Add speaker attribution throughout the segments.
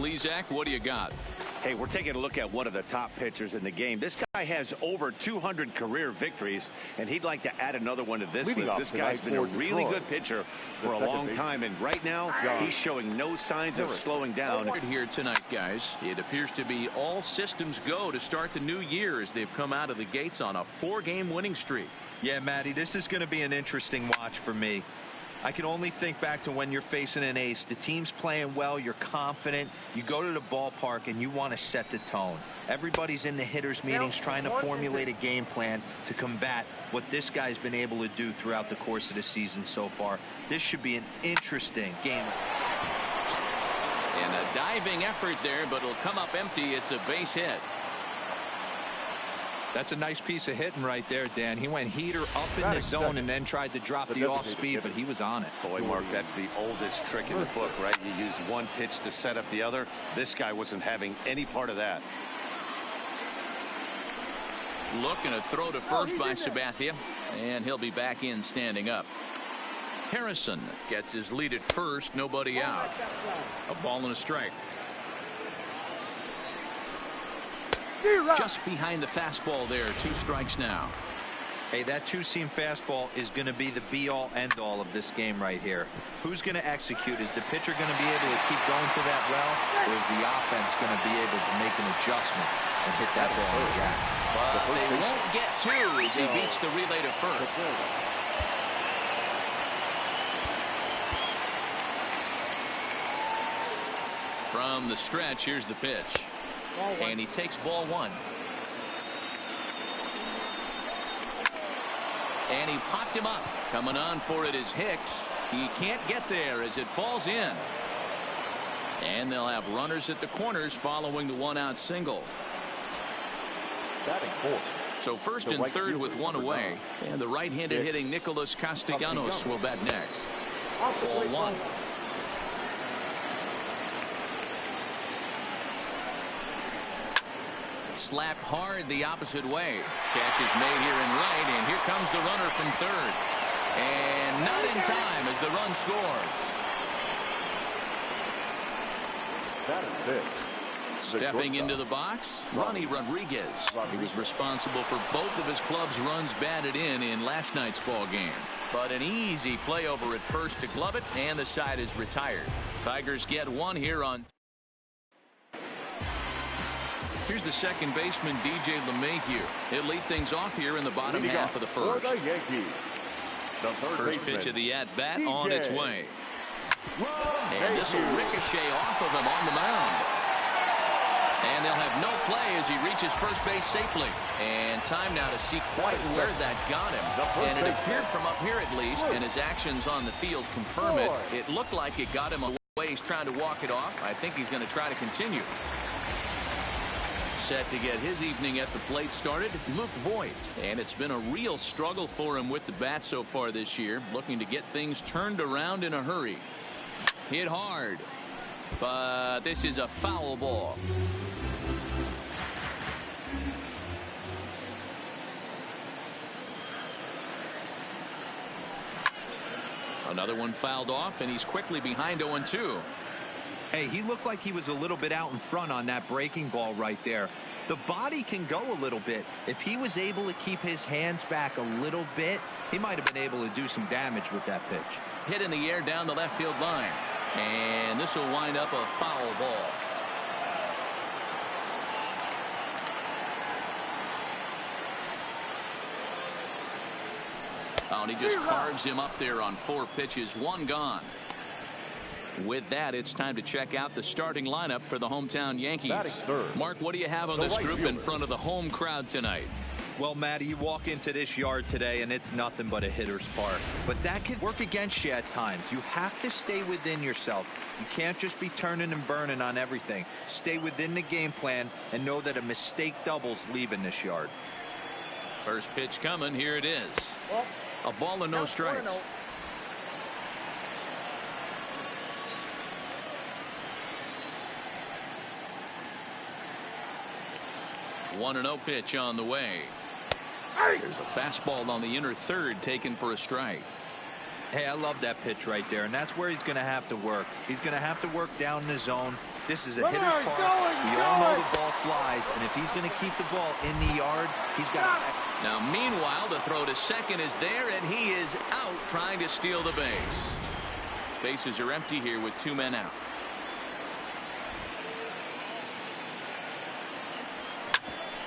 Speaker 1: Zach, what do you got?
Speaker 2: Hey, we're taking a look at one of the top pitchers in the game. This guy has over 200 career victories, and he'd like to add another one to this list. This guy's been a really good pitcher for a long time, and right now he's showing no signs of slowing down.
Speaker 1: Here tonight, guys, it appears to be all systems go to start the new year as they've come out of the gates on a 4-game winning streak.
Speaker 3: Yeah, Matty, this is going to be an interesting watch for me. I can only think back to when you're facing an ace. The team's playing well, you're confident, you go to the ballpark and you want to set the tone. Everybody's in the hitters meetings trying to formulate a game plan to combat what this guy's been able to do throughout the course of the season so far. This should be an interesting game.
Speaker 1: And a diving effort there, but it'll come up empty. It's a base hit.
Speaker 3: That's a nice piece of hitting right there, Dan. He went heater up in the zone and then tried to drop the off speed, but he was on it.
Speaker 2: Boy, Mark, that's the oldest trick in the book, right? You use one pitch to set up the other. This guy wasn't having any part of that.
Speaker 1: Looking to throw to first by Sabathia, and he'll be back in standing up. Harrison gets his lead at first, nobody out. A ball and a strike. Just behind the fastball there, 2 strikes now.
Speaker 3: Hey, that two-seam fastball is going to be the be-all, end-all of this game right here. Who's going to execute? Is the pitcher going to be able to keep going to that well, or is the offense going to be able to make an adjustment and hit that ball in the gap?
Speaker 1: But they won't get 2 as he beats the relay to first. From the stretch, here's the pitch. And he takes ball 1. And he popped him up. Coming on for it is Hicks. He can't get there as it falls in. And they'll have runners at the corners following the 1-out single. So first and third with 1 away. And the right-handed hitting Nicholas Castellanos will bat next. Ball 1. Slapped hard the opposite way. Catch is made here in right, and here comes the runner from third. And not in time as the run scores. Stepping into the box, Ronnie Rodriguez. He was responsible for both of his club's runs batted in last night's ball game. But an easy play over at first to glove it, and the side is retired. Tigers get 1 here on. Here's the second baseman, DJ LeMahieu. He'll lead things off here in the bottom half of the first. First pitch of the at-bat on its way. And this will ricochet off of him on the mound. And they'll have no play as he reaches first base safely. And time now to see quite where that got him. And it appeared from up here at least, and his actions on the field confirm it. It looked like it got him away. He's trying to walk it off. I think he's going to try to continue. Set to get his evening at the plate started, Luke Voigt. And it's been a real struggle for him with the bat so far this year, looking to get things turned around in a hurry. Hit hard, but this is a foul ball. Another one fouled off, and he's quickly behind 0-2.
Speaker 3: Hey, he looked like he was a little bit out in front on that breaking ball right there. The body can go a little bit. If he was able to keep his hands back a little bit, he might have been able to do some damage with that pitch.
Speaker 1: Hit in the air down the left field line. And this will wind up a foul ball. Oh, and he just carves him up there on 4 pitches, 1 gone. With that, it's time to check out the starting lineup for the hometown Yankees. Mark, what do you have on this group in front of the home crowd tonight?
Speaker 3: Well, Matty, you walk into this yard today and it's nothing but a hitter's park. But that could work against you at times. You have to stay within yourself. You can't just be turning and burning on everything. Stay within the game plan and know that a mistake doubles leaving this yard.
Speaker 1: First pitch coming. Here it is. A ball and no strikes. One and 0 pitch on the way. There's a fastball on the inner third taken for a strike.
Speaker 3: Hey, I love that pitch right there, and that's where he's going to have to work. He's going to have to work down in the zone. this is a hitter's park. We all know the ball flies, and if he's going to keep the ball in the yard, he's got to.
Speaker 1: Now, meanwhile, the throw to second is there, and he is out trying to steal the base. Bases are empty here with 2 men out.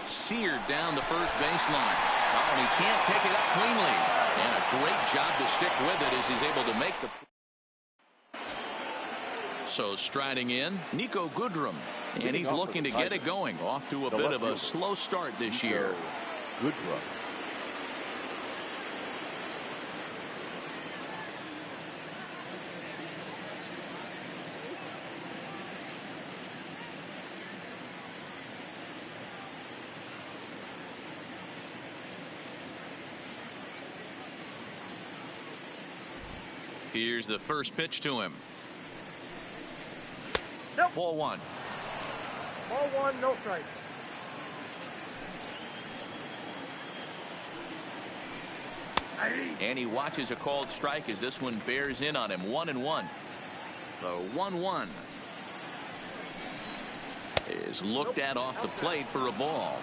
Speaker 1: Seared down the first baseline. Oh, and he can't pick it up cleanly. And a great job to stick with it as he's able to make the. So striding in, Nico Goodrum. And he's looking to get it going. Off to a bit of a slow start this year.
Speaker 4: Goodrum.
Speaker 1: Here's the first pitch to him.
Speaker 4: Nope.
Speaker 1: Ball one.
Speaker 4: Ball one, no strike.
Speaker 1: And he watches a called strike as this one bears in on him. 1-1. The 1-1 is looked at off the plate for a ball.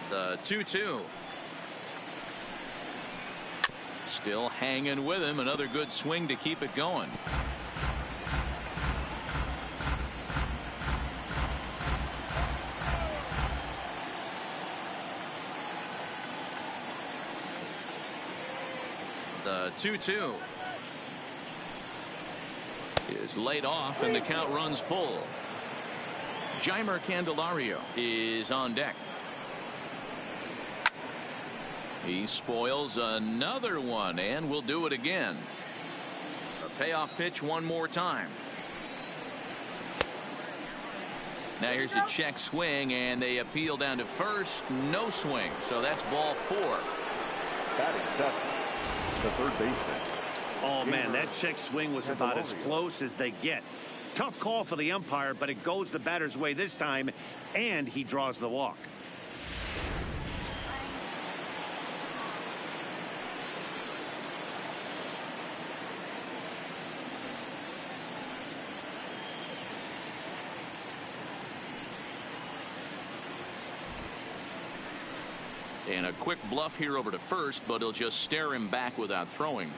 Speaker 1: The 2-2. Still hanging with him. Another good swing to keep it going. The 2-2 is laid off and the count runs full. Jeimer Candelario is on deck. He spoils another one and will do it again. A payoff pitch one more time. Now here's a check swing and they appeal down to first. No swing. So that's ball 4.
Speaker 4: Batting seventh, the third baseman.
Speaker 2: Oh, man, that check swing was about as close as they get. Tough call for the umpire, but it goes the batter's way this time, and he draws the walk.
Speaker 1: And a quick bluff here over to first, but he'll just stare him back without throwing.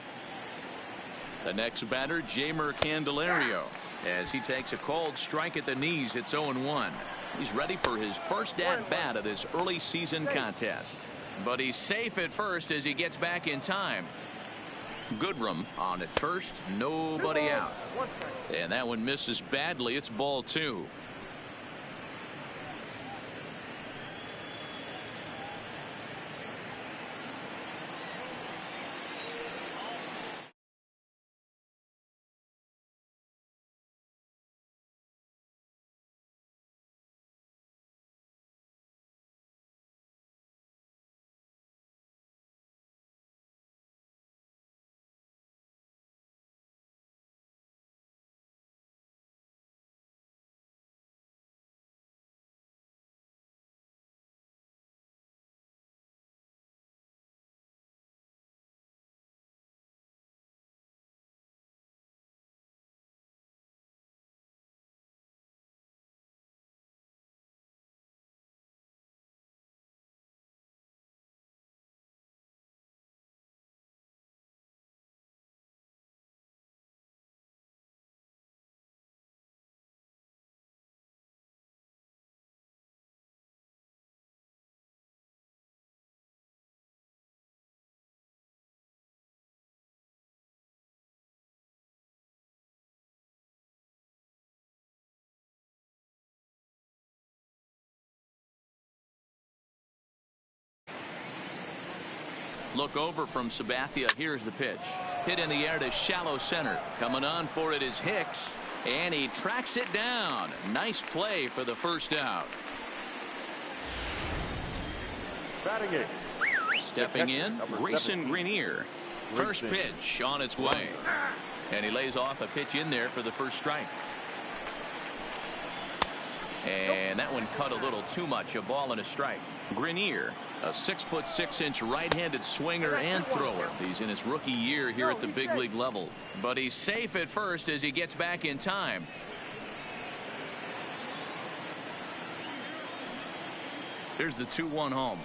Speaker 1: The next batter, Jeimer Candelario, as he takes a called strike at the knees. It's 0-1. He's ready for his first at-bat of this early season contest. But he's safe at first as he gets back in time. Goodrum on at first, nobody out. And that one misses badly. It's ball 2. Look over from Sabathia. Here's the pitch. Hit in the air to shallow center. Coming on for it is Hicks. And he tracks it down. Nice play for the first out.
Speaker 4: Batting it.
Speaker 1: Stepping in, Grayson Greenier. First pitch on its way. And he lays off a pitch in there for the first strike. And that one cut a little too much. A ball and a strike. Grenier, a 6'6" right-handed swinger and thrower. He's in his rookie year here at the big league level. But he's safe at first as he gets back in time. Here's the 2-1 home.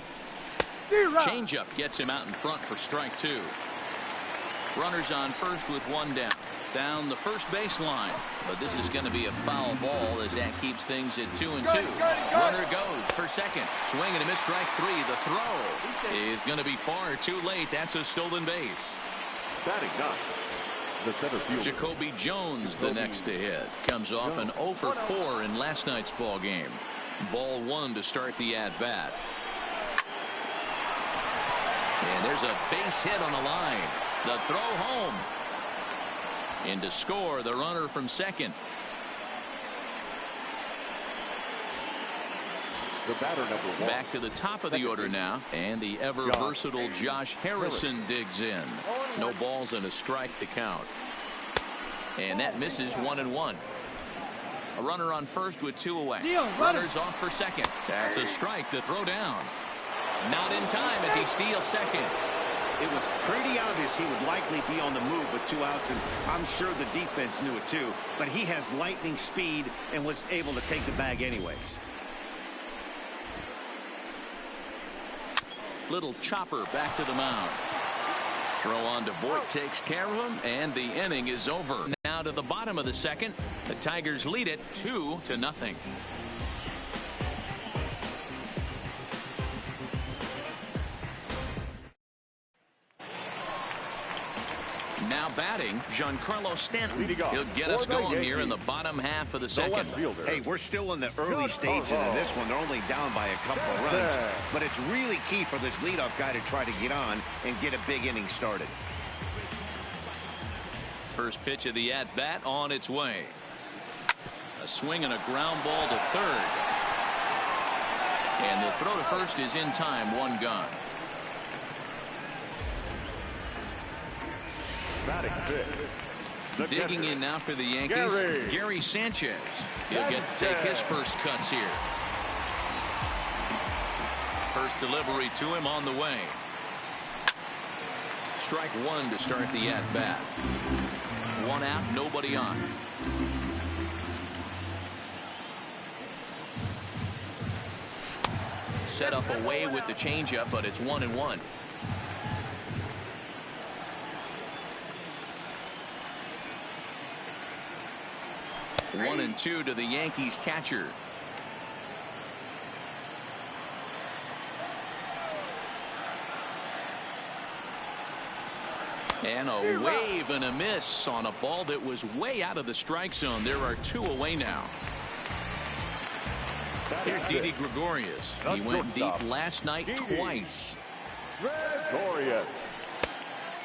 Speaker 1: Changeup gets him out in front for strike 2. Runners on first with one down. Down the first baseline. But this is going to be a foul ball as that keeps things at 2-2. Runner goes for second. Swing and a miss, strike 3. The throw is going to be far too late. That's a stolen base.
Speaker 4: Batting ninth, the center fielder,
Speaker 1: Jacoby Jones, the next to hit. Comes off an 0 for 4 in last night's ball game. Ball 1 to start the at-bat. And there's a base hit on the line. The throw home. And to score, the runner from second.
Speaker 4: the batter number 1.
Speaker 1: Back to the top of the order now, and the ever versatile Josh Harrison digs in. No balls and a strike to count. And that misses 1-1. A runner on first with 2 away. Runners off for second. That's a strike to throw down. Not in time as he steals second.
Speaker 2: It was pretty obvious he would likely be on the move with 2 outs, and I'm sure the defense knew it too. But he has lightning speed and was able to take the bag anyways.
Speaker 1: Little chopper back to the mound. Throw on to Voit takes care of him, and the inning is over. Now to the bottom of the second. The Tigers lead it 2-0. Now batting, Giancarlo Stanton. He'll get us going here in the bottom half of the second.
Speaker 2: Hey, we're still in the early stages in this one. They're only down by a couple of runs. But it's really key for this leadoff guy to try to get on and get a big inning started.
Speaker 1: First pitch of the at-bat on its way. A swing and a ground ball to third. And the throw to first is in time. 1 gone. Digging in now for the Yankees, Gary Sanchez. He'll get to take his first cuts here. First delivery to him on the way. Strike 1 to start the at-bat. 1 out, nobody on. Set up away with the changeup, but it's 1-1. 1-2 to the Yankees catcher. And a wave and a miss on a ball that was way out of the strike zone. There are 2 away now. Here's Didi Gregorius. He went deep last night twice.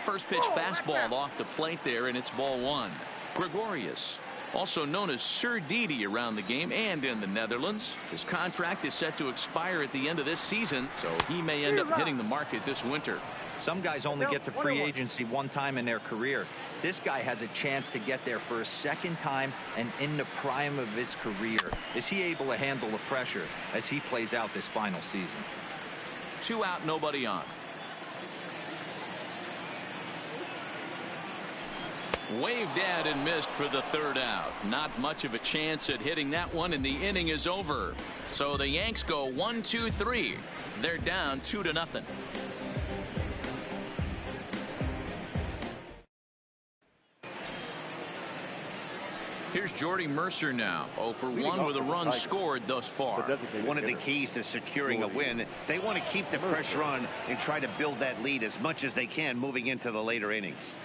Speaker 1: First pitch fastball off the plate there, and it's ball 1. Gregorius, also known as Sir Didi around the game and in the Netherlands. His contract is set to expire at the end of this season, so he may end up hitting the market this winter.
Speaker 3: Some guys only get to free agency 1 time in their career. This guy has a chance to get there for a second time and in the prime of his career. Is he able to handle the pressure as he plays out this final season?
Speaker 1: 2 out, nobody on. Waved at and missed for the 3rd out. Not much of a chance at hitting that one, and the inning is over. So the Yanks go 1, 2, 3. They're down 2-0. Here's Jordy Mercer now. 0 for 1 with a run scored thus far.
Speaker 2: One of the keys to securing a win, they want to keep the pressure on and try to build that lead as much as they can moving into the later innings.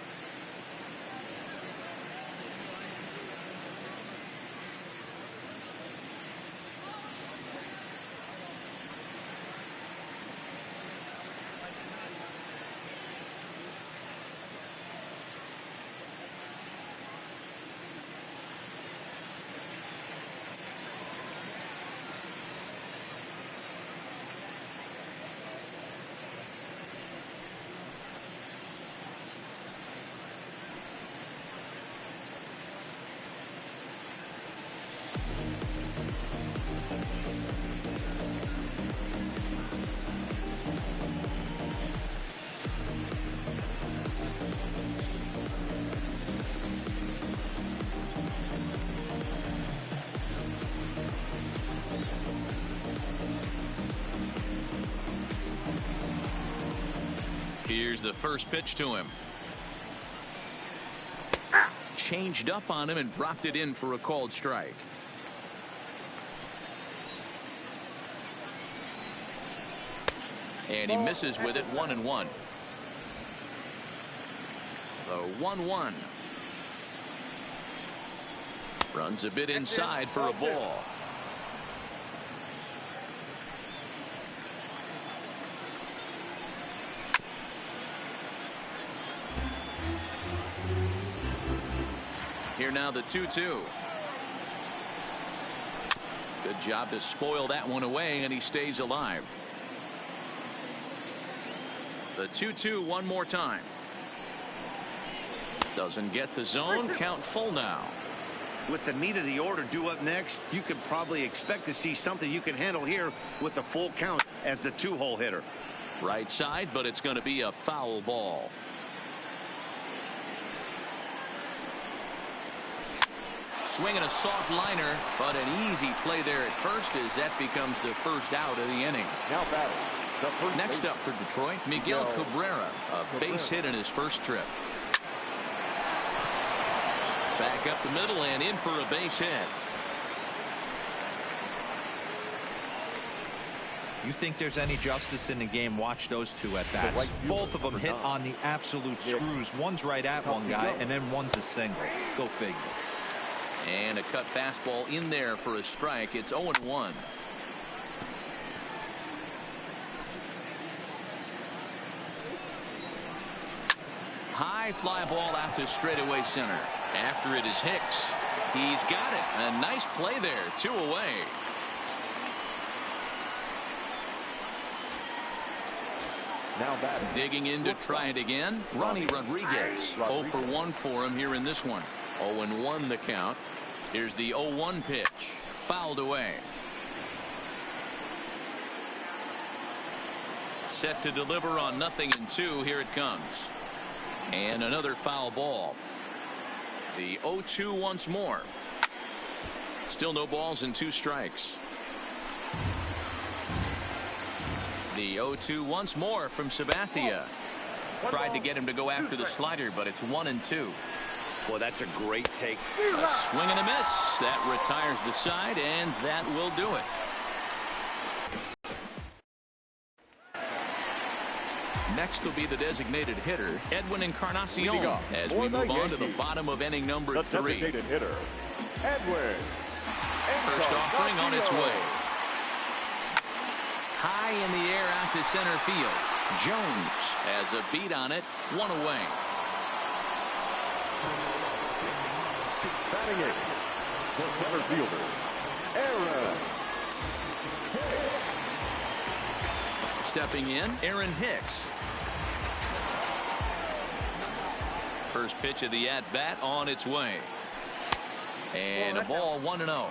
Speaker 1: Here's the first pitch to him. Changed up on him and dropped it in for a called strike. And he misses with it. 1-1. The 1-1. Runs a bit inside for a ball. Here now the 2-2. Good job to spoil that one away, and he stays alive. The 2-2 one more time. Doesn't get the zone. Count full now.
Speaker 2: With the meat of the order due up next, you could probably expect to see something you can handle here with the full count as the 2-hole hitter.
Speaker 1: Right side, but it's going to be a foul ball. Swinging a soft liner, but an easy play there at first as that becomes the first out of the inning.
Speaker 4: Now batting.
Speaker 1: Next up for Detroit, Miguel Cabrera, a base hit in his first trip. Back up the middle and in for a base hit.
Speaker 3: You think there's any justice in the game? Watch those two at bats. Both of them hit on the absolute screws. One's right at one guy, and then one's a single. Go figure.
Speaker 1: And a cut fastball in there for a strike. It's 0-1. High fly ball out to straightaway center. After it is Hicks. He's got it. A nice play there. 2 away.
Speaker 4: Now batting.
Speaker 1: Digging in to try it again. Ronnie Rodriguez. 0 for 1 for him here in this one. 0-1 the count. Here's the 0-1 pitch. Fouled away. Set to deliver on 0-2. Here it comes. And another foul ball. The 0-2 once more. Still no balls and 2 strikes. The 0-2 once more from Sabathia. Tried to get him to go after the slider, but it's 1-2.
Speaker 2: Well, that's a great take.
Speaker 1: A swing and a miss. That retires the side, and that will do it. Next will be the designated hitter, Edwin Encarnacion, as we move on to the bottom of inning number 3.
Speaker 4: Designated hitter, Edwin.
Speaker 1: First offering on its way. High in the air out to center field. Jones has a beat on it. 1 away.
Speaker 4: Batting in, the center fielder, Aaron.
Speaker 1: Stepping in, Aaron Hicks. First pitch of the at-bat on its way. And a ball 1-0.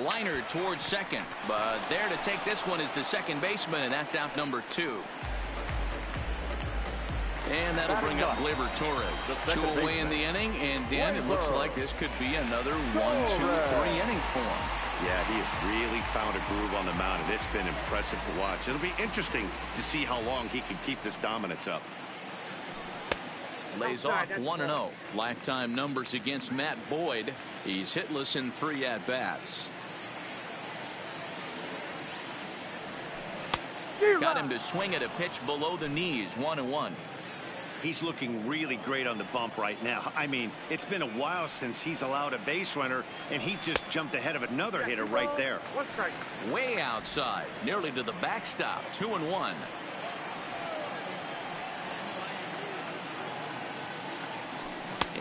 Speaker 1: Liner towards second, but there to take this one is the second baseman, and that's out number 2. And that'll bring up Gleyber Torres. 2 away in the inning, and then it looks like this could be another 1-2-3 inning for him.
Speaker 2: Yeah, he has really found a groove on the mound, and it's been impressive to watch. It'll be interesting to see how long he can keep this dominance up.
Speaker 1: Lays off 1-0. Lifetime numbers against Matt Boyd. He's hitless in 3 at-bats. Got him to swing at a pitch below the knees. 1-1.
Speaker 2: He's looking really great on the bump right now. I mean, it's been a while since he's allowed a base runner, and he just jumped ahead of another hitter right there.
Speaker 1: Way outside, nearly to the backstop. 2-1.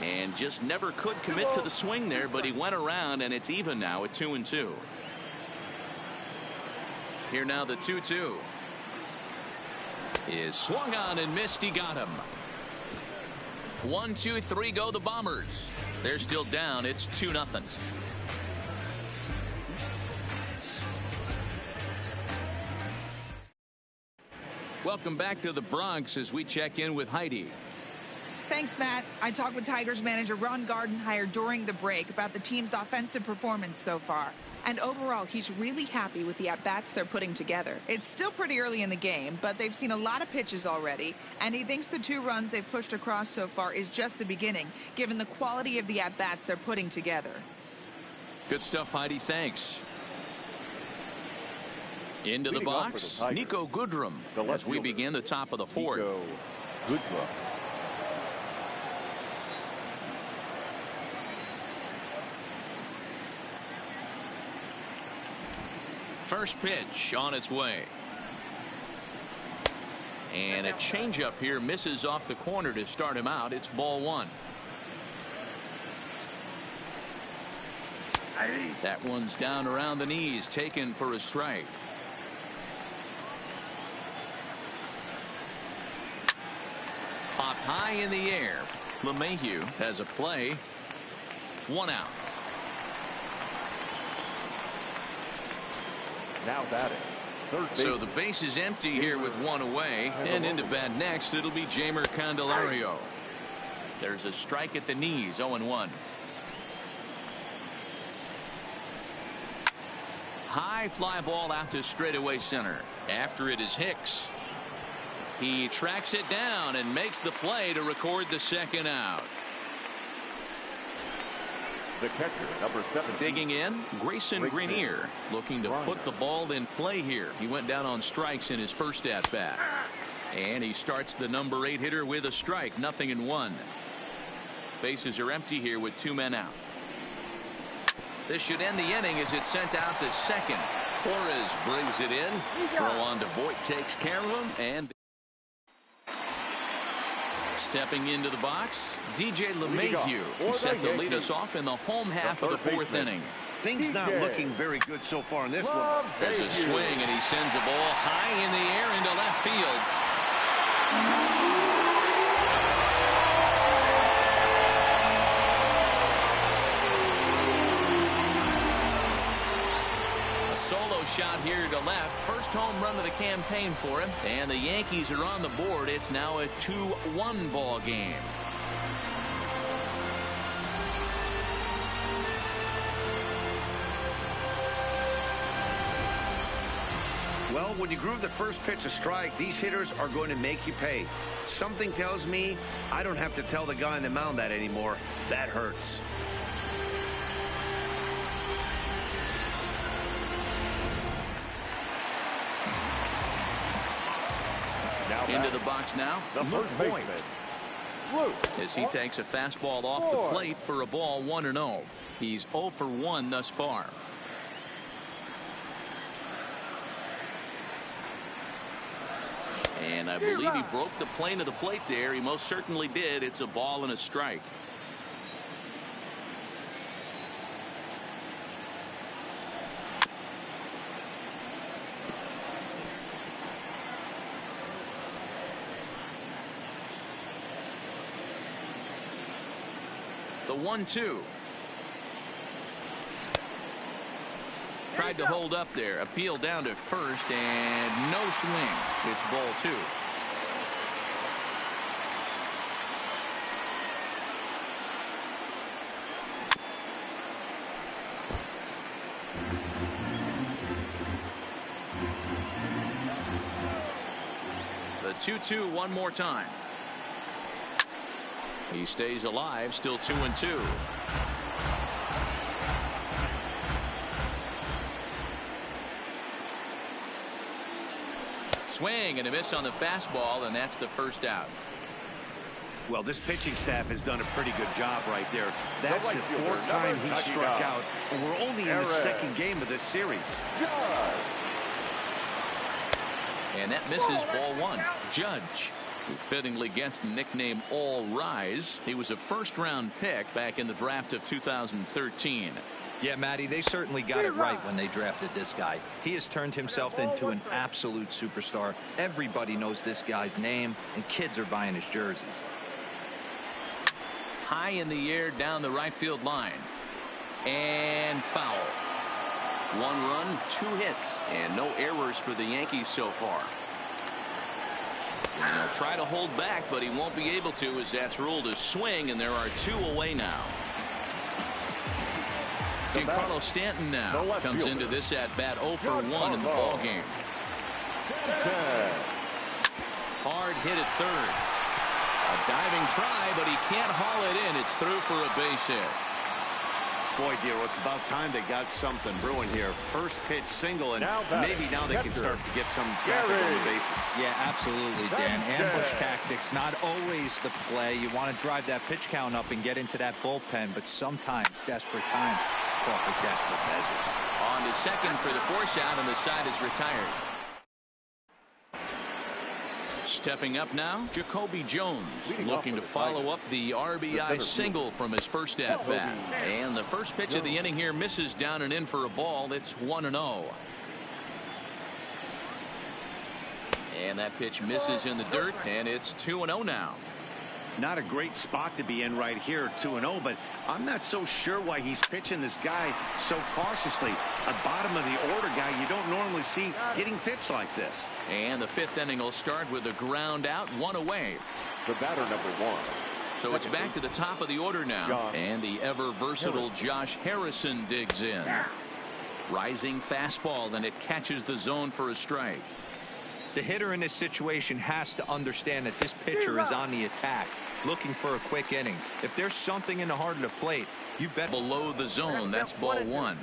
Speaker 1: And just never could commit to the swing there, but he went around, and it's even now at 2-2. Here now the 2-2. Is swung on and missed. He got him. 1, 2, 3 go the Bombers. They're still down. It's 2-0. Welcome back to the Bronx as we check in with Heidi.
Speaker 5: Thanks, Matt. I talked with Tigers manager Ron Gardenhire during the break about the team's offensive performance so far. And overall, he's really happy with the at-bats they're putting together. It's still pretty early in the game, but they've seen a lot of pitches already, and he thinks the 2 runs they've pushed across so far is just the beginning, given the quality of the at-bats they're putting together.
Speaker 1: Good stuff, Heidi. Thanks. Into the box, Nico Goodrum, as we begin the top of the 4th.
Speaker 4: Nico Goodrum.
Speaker 1: First pitch on its way. And a changeup here misses off the corner to start him out. It's ball 1. That one's down around the knees, taken for a strike. Popped high in the air. LeMahieu has a play. 1 out.
Speaker 4: Now batting, third base.
Speaker 1: So the base is empty here with 1 away. And into bat next, it'll be Jeimer Candelario. There's a strike at the knees, 0-1. High fly ball out to straightaway center. After it is Hicks. He tracks it down and makes the play to record the 2nd out.
Speaker 4: The catcher, number 7.
Speaker 1: Digging in, Grayson Greenier, looking to put the ball in play here. He went down on strikes in his first at bat. And he starts the number 8 hitter with a strike, 0-1. Bases are empty here with 2 men out. This should end the inning as it's sent out to second. Torres brings it in. Throw on to Voit takes care of him. And stepping into the box, DJ LeMahieu. He's set to lead us off in the home half of the 4th inning.
Speaker 2: Things not looking very good so far in this one.
Speaker 1: There's a swing, and he sends a ball high in the air into left field. A solo shot here to left. First home run of the campaign for him. And the Yankees are on the board. It's now a 2-1 ball game.
Speaker 2: Well, when you groove the first pitch a strike, these hitters are going to make you pay. Something tells me I don't have to tell the guy on the mound that anymore. That hurts.
Speaker 1: Into the box now,
Speaker 4: The first baseman,
Speaker 1: as he takes a fastball off the plate for a ball 1-0. He's 0 for 1 thus far. And I believe he broke the plane of the plate there. He most certainly did. It's a ball and a strike. The 1-2. Tried to hold up there. Appeal down to first and no swing. It's ball 2. The 2-2 one more time. He stays alive, still 2-2. Swing and a miss on the fastball, and that's the first out.
Speaker 2: Well, this pitching staff has done a pretty good job right there. That's the 4th time he struck out, and we're only in the 2nd game of this series.
Speaker 1: And that misses ball 1. Judge, who fittingly gets the nickname All Rise. He was a first-round pick back in the draft of 2013.
Speaker 3: Yeah, Matty, they certainly got it right when they drafted this guy. He has turned himself into an absolute superstar. Everybody knows this guy's name, and kids are buying his jerseys.
Speaker 1: High in the air down the right field line. And foul. 1 run, 2 hits, and no errors for the Yankees so far. And he'll try to hold back, but he won't be able to, as that's ruled a swing, and there are 2 away now. Giancarlo Stanton now comes into this at-bat 0 for 1 in the ballgame. Hard hit at third. A diving try, but he can't haul it in. It's through for a base hit.
Speaker 2: Boy, dear, it's about time they got something brewing here. First pitch single, and maybe now they can start to get some traffic on the bases.
Speaker 3: Yeah, absolutely, Dan. Ambush tactics, not always the play. You want to drive that pitch count up and get into that bullpen, but sometimes desperate times call for desperate measures.
Speaker 1: On to second for the force out, and the side is retired. Stepping up now, Jacoby Jones, looking to follow up the RBI single from his first at-bat. And the first pitch of the inning here misses down and in for a ball. It's 1-0. And that pitch misses in the dirt, and it's 2-0 now.
Speaker 2: Not a great spot to be in right here, 2-0, but I'm not so sure why he's pitching this guy so cautiously. A bottom of the order guy you don't normally see getting pitched like this.
Speaker 1: And the 5th inning will start with a ground out, 1 away.
Speaker 4: The batter, number 1.
Speaker 1: So it's back to the top of the order now. And the ever-versatile Josh Harrison digs in. Rising fastball, and it catches the zone for a strike.
Speaker 3: The hitter in this situation has to understand that this pitcher is on the attack, looking for a quick inning. If there's something in the heart of the plate, you bet.
Speaker 1: Below the zone, that's ball 1.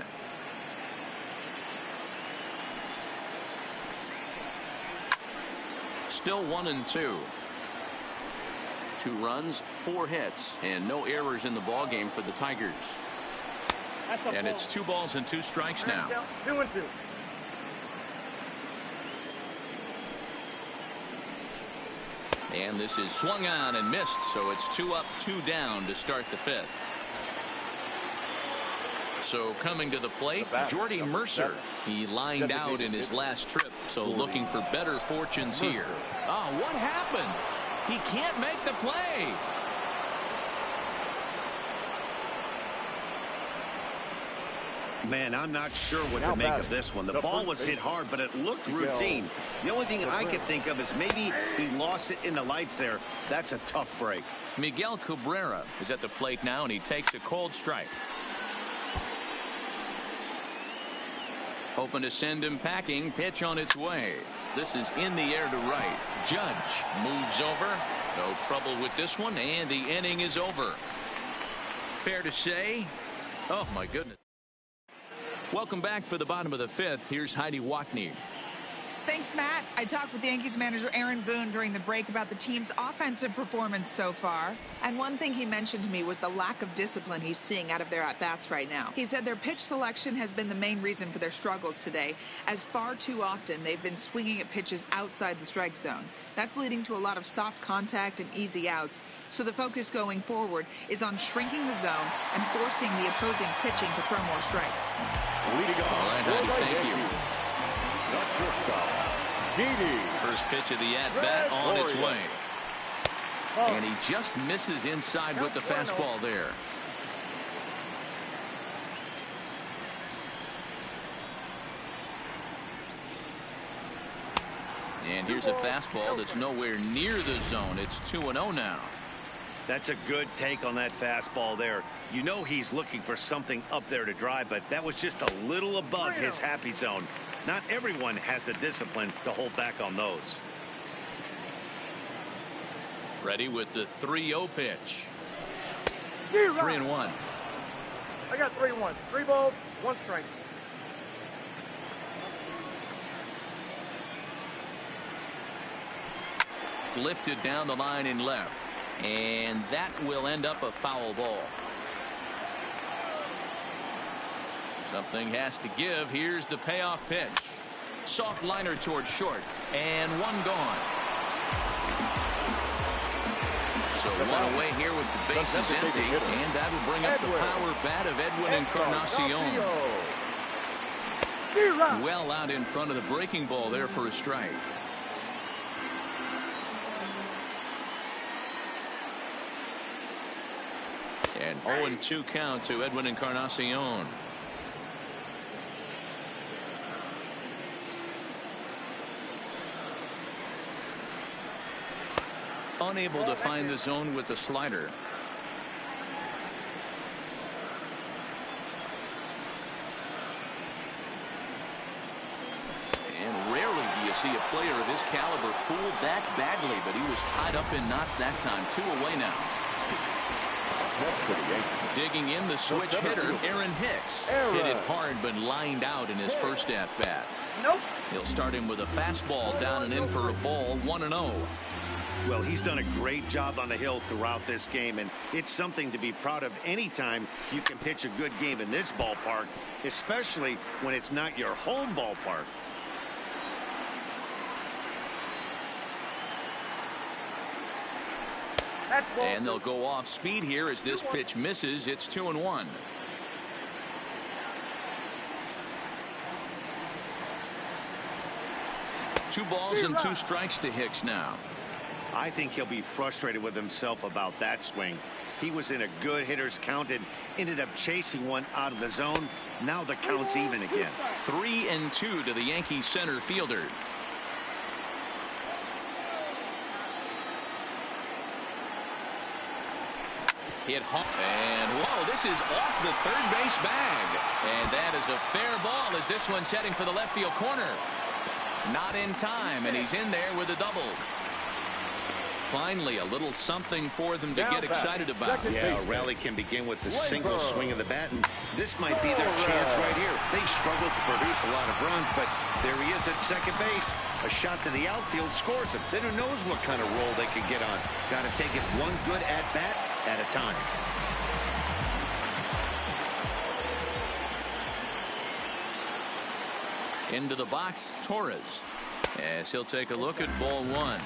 Speaker 1: Still 1-2. 2 runs, 4 hits, and no errors in the ballgame for the Tigers. And it's 2 balls and 2 strikes now.
Speaker 6: 2-2.
Speaker 1: And this is swung on and missed, so it's 2 up, 2 down to start the 5th. So coming to the plate, Jordy Mercer. He lined out in his last trip, so looking for better fortunes here. Oh, what happened? He can't make the play.
Speaker 2: Man, I'm not sure what to make of this one. The ball was hit hard, but it looked routine. The only thing I could think of is maybe he lost it in the lights there. That's a tough break.
Speaker 1: Miguel Cabrera is at the plate now, and he takes a cold strike. Hoping to send him packing. Pitch on its way. This is in the air to right. Judge moves over. No trouble with this one, and the inning is over. Fair to say? Oh, my goodness. Welcome back for the bottom of the 5th. Here's Heidi Wackney.
Speaker 5: Thanks, Matt. I talked with Yankees manager Aaron Boone during the break about the team's offensive performance so far. And one thing he mentioned to me was the lack of discipline he's seeing out of their at-bats right now. He said their pitch selection has been the main reason for their struggles today, as far too often they've been swinging at pitches outside the strike zone. That's leading to a lot of soft contact and easy outs. So the focus going forward is on shrinking the zone and forcing the opposing pitching to throw more strikes.
Speaker 4: Leading off.
Speaker 1: All right, Heidi, thank you.
Speaker 4: That's your stop. Didi.
Speaker 1: First pitch of the at-bat on its way. And he just misses inside with the fastball there. And here's a fastball that's nowhere near the zone. It's 2-0 now.
Speaker 2: That's a good take on that fastball there. You know he's looking for something up there to drive, but that was just a little above his happy zone. Not everyone has the discipline to hold back on those.
Speaker 1: Ready with the 3-0 pitch. 3-1.
Speaker 6: I got 3-1. 3 balls, 1 strike.
Speaker 1: Lifted down the line in left. And that will end up a foul ball. Something has to give. Here's the payoff pitch. Soft liner towards short. And 1 gone. So 1 away here with the bases empty. And that will bring up the power bat of Edwin Encarnacion. Well out in front of the breaking ball there for a strike. And 0-2 count to Edwin Encarnacion. Unable to find the zone with the slider. And rarely do you see a player of his caliber fooled that badly, but he was tied up in knots that time. 2 away now. Digging in the switch hitter, Aaron Hicks. Hit it hard but lined out in his first at bat.
Speaker 6: Nope.
Speaker 1: He'll start him with a fastball down and in for a ball. 1-0.
Speaker 2: Well, he's done a great job on the hill throughout this game, and it's something to be proud of anytime you can pitch a good game in this ballpark, especially when it's not your home ballpark.
Speaker 1: And they'll go off speed here as this pitch misses. It's 2-1. Two balls and 2 strikes to Hicks now.
Speaker 2: I think he'll be frustrated with himself about that swing. He was in a good hitter's count and ended up chasing one out of the zone. Now the count's even again.
Speaker 1: 3-2 to the Yankees center fielder. Hit home, and whoa, this is off the third base bag, and that is a fair ball as this one's heading for the left field corner. Not in time, and he's in there with a double. Finally, a little something for them to get excited about.
Speaker 2: Yeah, a rally can begin with the single swing of the bat, and this might be their chance right here. They struggled to produce a lot of runs, but there he is at second base. A shot to the outfield scores him. Then who knows what kind of roll they could get on. Got to take it one good at-bat at a time.
Speaker 1: Into the box, Torres. As he'll take a look at ball 1.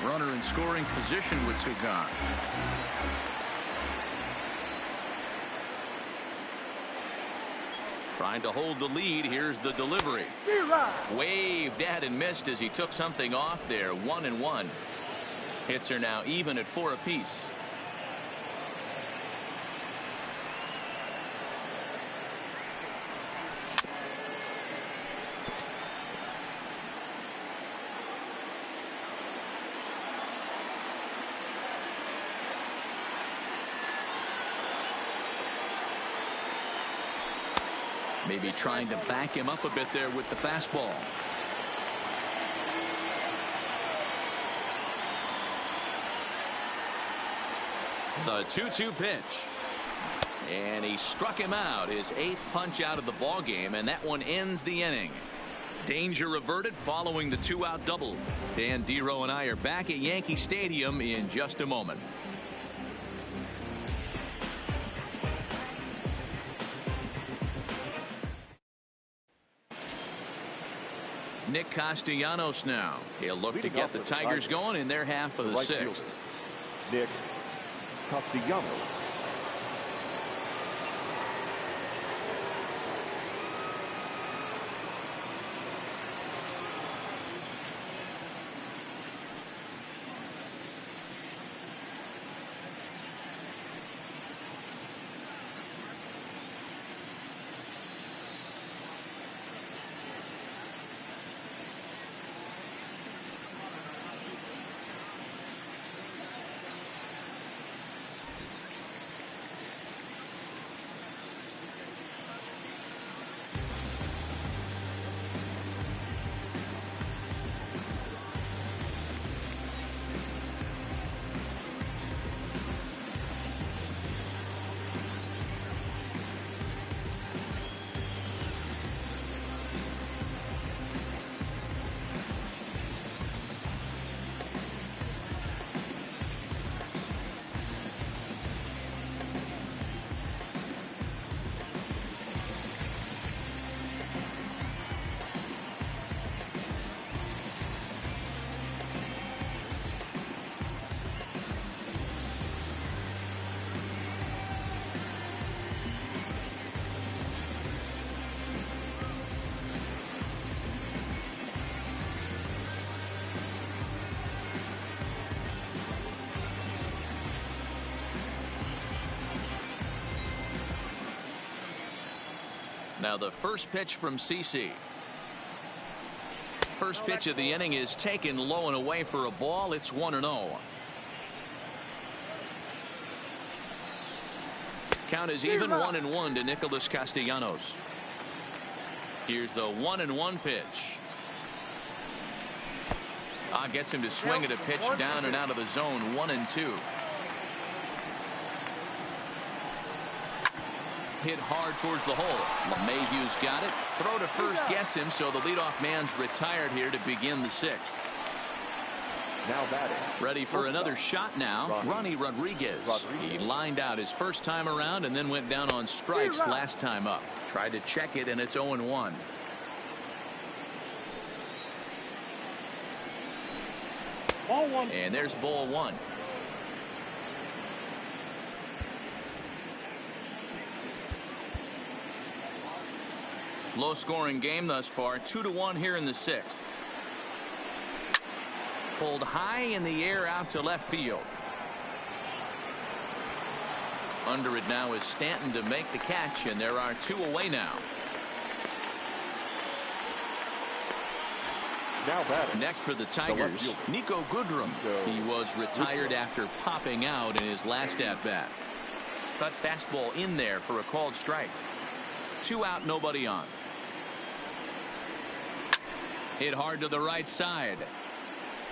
Speaker 1: Runner in scoring position with 2 gone. Trying to hold the lead. Here's the delivery. Waved at and missed as he took something off there. 1-1. Hits are now even at 4 apiece. Maybe trying to back him up a bit there with the fastball. The 2-2 pitch. And he struck him out, his 8th punch out of the ball game, and that one ends the inning. Danger averted following the 2-out double. Dan Dero and I are back at Yankee Stadium in just a moment. Nick Castellanos now. He'll look to get the Tigers going in their half of the 6th.
Speaker 4: Nick Castellanos.
Speaker 1: Now the first pitch from CC. First pitch of the inning is taken low and away for a ball. It's 1-0. Count is even 1-1 to Nicholas Castellanos. Here's the 1-1 pitch. Gets him to swing at a pitch down and out of the zone. 1-2. Hit hard towards the hole. LeMahieu's got it. Throw to first gets him, so the leadoff man's retired here to begin the sixth.
Speaker 4: Now batting.
Speaker 1: Ready for another shot now. Ronnie Rodriguez. He lined out his first time around and then went down on strikes last time up. Tried to check it, and it's 0-1.
Speaker 6: Ball one.
Speaker 1: And there's ball one. Low scoring game thus far. 2-1 here in the sixth. Pulled high in the air out to left field. Under it now is Stanton to make the catch, and there are two away now.
Speaker 4: Now batting.
Speaker 1: Next for the Tigers, Nico Goodrum. He was retired after popping out in his last at bat. Cut fastball in there for a called strike. 2 out, nobody on. Hit hard to the right side.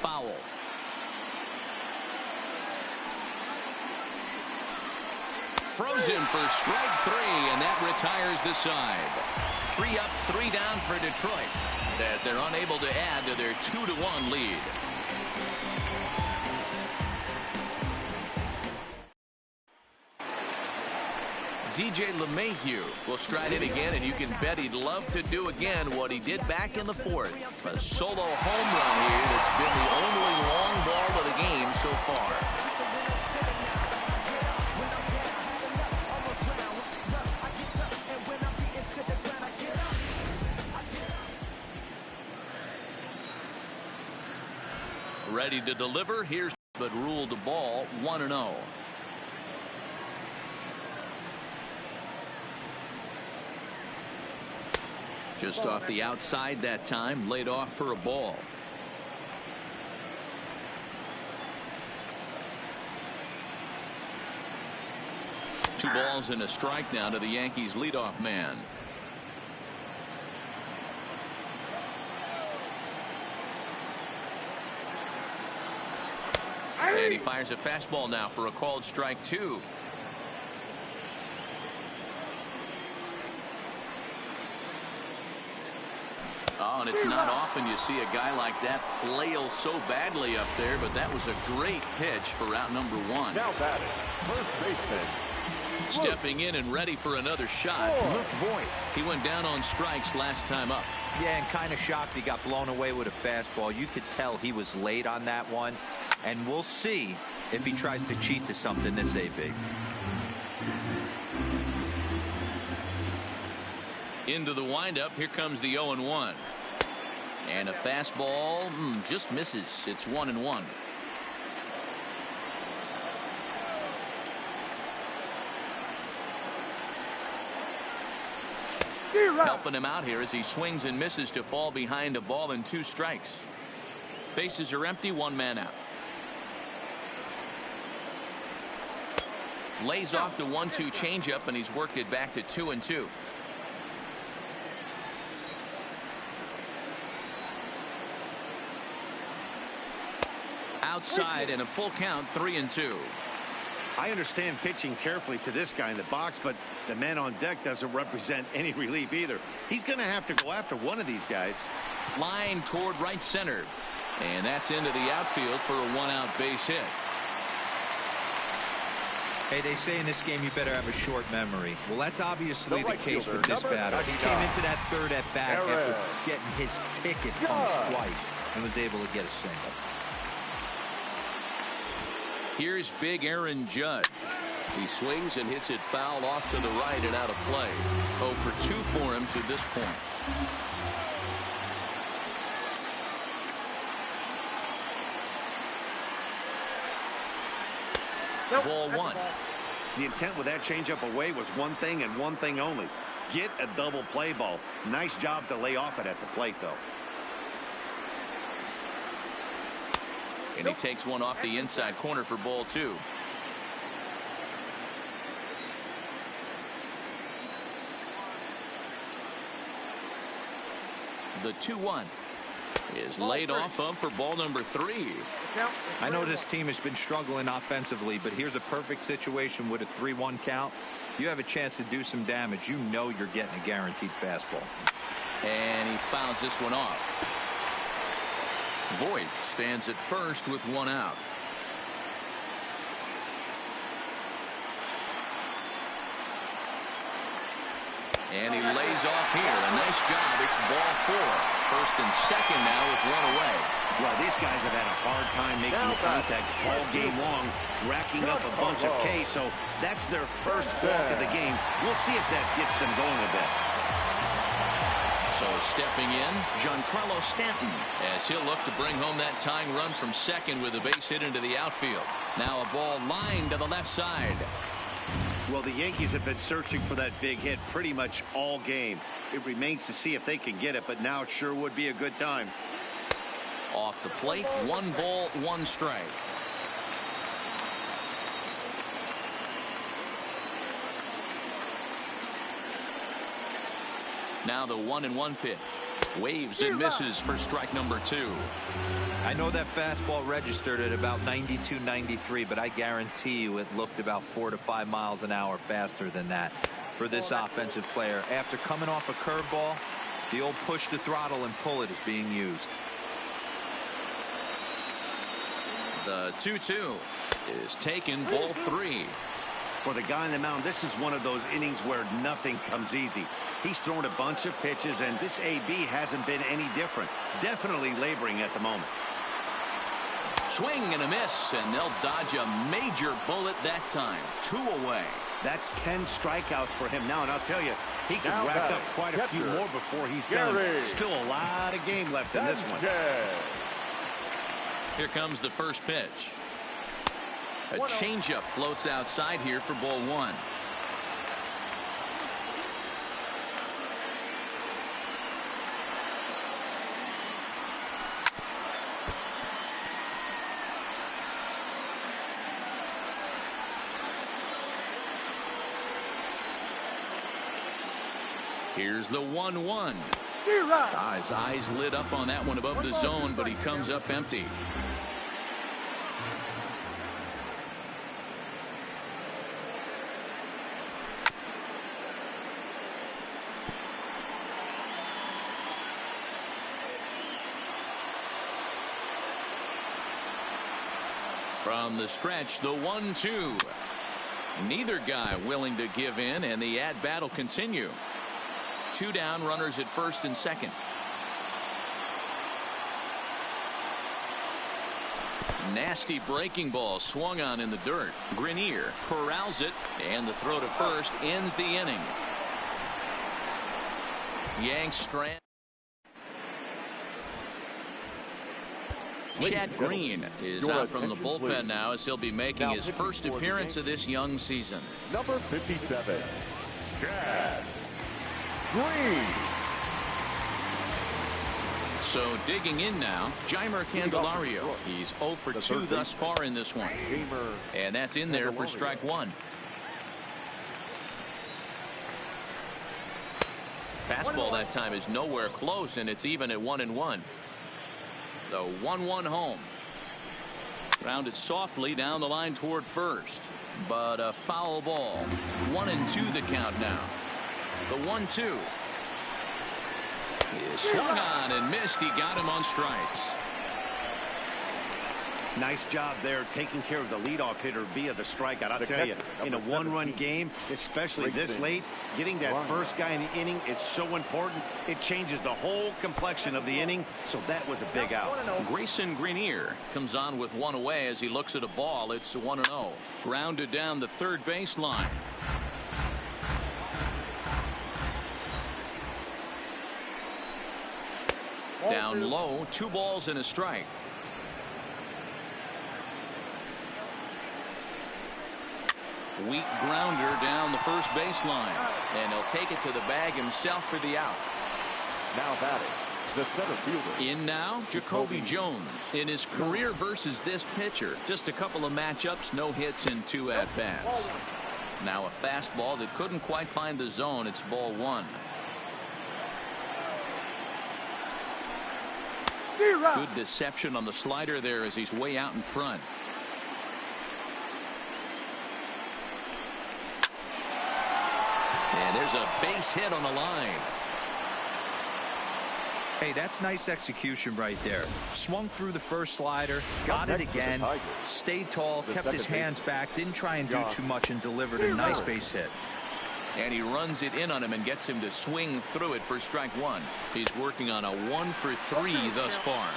Speaker 1: Foul. Froze him for strike 3, and that retires the side. 3 up, 3 down for Detroit, as they're unable to add to their 2-1 lead. DJ LeMahieu will stride in again, and you can bet he'd love to do again what he did back in the fourth. A solo home run here that's been the only long ball of the game so far. Ready to deliver. Here's but ruled the ball 1-0. Just off the outside that time, laid off for a ball. Two balls and a strike now to the Yankees leadoff man. And he fires a fastball now for a called strike 2. Oh, and it's not often you see a guy like that flail so badly up there, but that was a great pitch for out number 1.
Speaker 4: Now batting, first baseman.
Speaker 1: Stepping in and ready for another shot.
Speaker 3: Luke Voigt.
Speaker 1: He went down on strikes last time up.
Speaker 3: Yeah, and kind of shocked he got blown away with a fastball. You could tell he was late on that one, and we'll see if he tries to cheat to something this AB.
Speaker 1: Into the windup. Here comes the 0-1. And a fastball just misses. It's 1-1. Helping him out here as he swings and misses to fall behind a ball and 2 strikes. Bases are empty, 1 man out. Lays off the 1-2 changeup, and he's worked it back to 2-2. Outside and a full count, 3-2.
Speaker 2: I understand pitching carefully to this guy in the box, but the man on deck doesn't represent any relief either. He's going to have to go after one of these guys.
Speaker 1: Line toward right center, and that's into the outfield for a 1-out base hit.
Speaker 3: Hey, they say in this game you better have a short memory. Well, that's obviously the case with this batter. He came into that third at bat after getting his ticket punched twice and was able to get a single.
Speaker 1: Here's big Aaron Judge. He swings and hits it foul off to the right and out of play. 0 for 2 for him to this point. Ball 1.
Speaker 2: The intent with that changeup away was one thing and one thing only. Get a double play ball. Nice job to lay off it at the plate, though.
Speaker 1: And he takes one off the inside corner for ball 2. The 2-1 is laid off of for ball number 3.
Speaker 3: I know this team has been struggling offensively, but here's a perfect situation with a 3-1 count. You have a chance to do some damage. You know you're getting a guaranteed fastball.
Speaker 1: And he fouls this one off. Voit stands at first with 1 out. And he lays off here. A nice job. It's ball 4. First and second now with 1 away.
Speaker 2: Well, these guys have had a hard time making contact all game long, racking up a bunch of K, so that's their first walk of the game. We'll see if that gets them going a bit.
Speaker 1: So stepping in, Giancarlo Stanton, as he'll look to bring home that tying run from second with a base hit into the outfield. Now a ball lined to the left side.
Speaker 2: Well, the Yankees have been searching for that big hit pretty much all game. It remains to see if they can get it, but now it sure would be a good time.
Speaker 1: Off the plate, 1 ball, 1 strike. Now the 1-1 pitch. Waves and misses for strike number 2.
Speaker 3: I know that fastball registered at about 92, 93, but I guarantee you it looked about 4 to 5 miles an hour faster than that for this offensive player. After coming off a curveball, the old push the throttle and pull it is being used.
Speaker 1: The 2-2 is taken, ball 3.
Speaker 2: For the guy on the mound, this is one of those innings where nothing comes easy. He's thrown a bunch of pitches, and this AB hasn't been any different. Definitely laboring at the moment.
Speaker 1: Swing and a miss, and they'll dodge a major bullet that time. 2 away.
Speaker 2: That's 10 strikeouts for him now, and I'll tell you, he could rack up quite a few more before he's done. Still a lot of game left in this one.
Speaker 1: Here comes the first pitch. A changeup floats outside here for ball 1. Here's the 1-1. His eyes lit up on that one above the zone, but he comes up empty. From the stretch, the 1-2. Neither guy willing to give in, and the at-bat will continue. 2 down, runners at first and second. Nasty breaking ball swung on in the dirt. Grenier corrals it, and the throw to first ends the inning. Yanks strand. Chad Green is out from the bullpen now, as he'll be making his first appearance of this young season.
Speaker 4: Number 57, Chad Green.
Speaker 1: So digging in now, Jeimer Candelario. He's 0 for 2 thus far in this one. And that's in there for strike 1. Fastball that time is nowhere close, and it's even at 1-1. The 1-1 home. Grounded softly down the line toward first, but a foul ball. 1-2 the count now. The 1-2 is swung on and missed. He got him on strikes.
Speaker 2: Nice job there taking care of the leadoff hitter via the strikeout. I'll tell you, in a 1-run game, especially this late, getting that first guy in the inning is so important. It changes the whole complexion of the inning, so that was a big out.
Speaker 1: Grayson Grenier comes on with 1 away as he looks at a ball. It's 1-0. Grounded down the third baseline. Down low, 2 balls and a strike. Weak grounder down the first baseline, and he'll take it to the bag himself for the out.
Speaker 4: Now batting, the center fielder.
Speaker 1: In now, Jacoby Jones. In his career versus this pitcher, just a couple of matchups, no hits and 2 at-bats. Now a fastball that couldn't quite find the zone. It's ball 1. Good deception on the slider there as he's way out in front. And there's a base hit on the line.
Speaker 3: Hey, that's nice execution right there. Swung through the first slider, got it again, stayed tall, kept his hands back, didn't try and do too much, and delivered a nice base hit.
Speaker 1: And he runs it in on him and gets him to swing through it for strike one. He's working on a 1-for-3 thus far.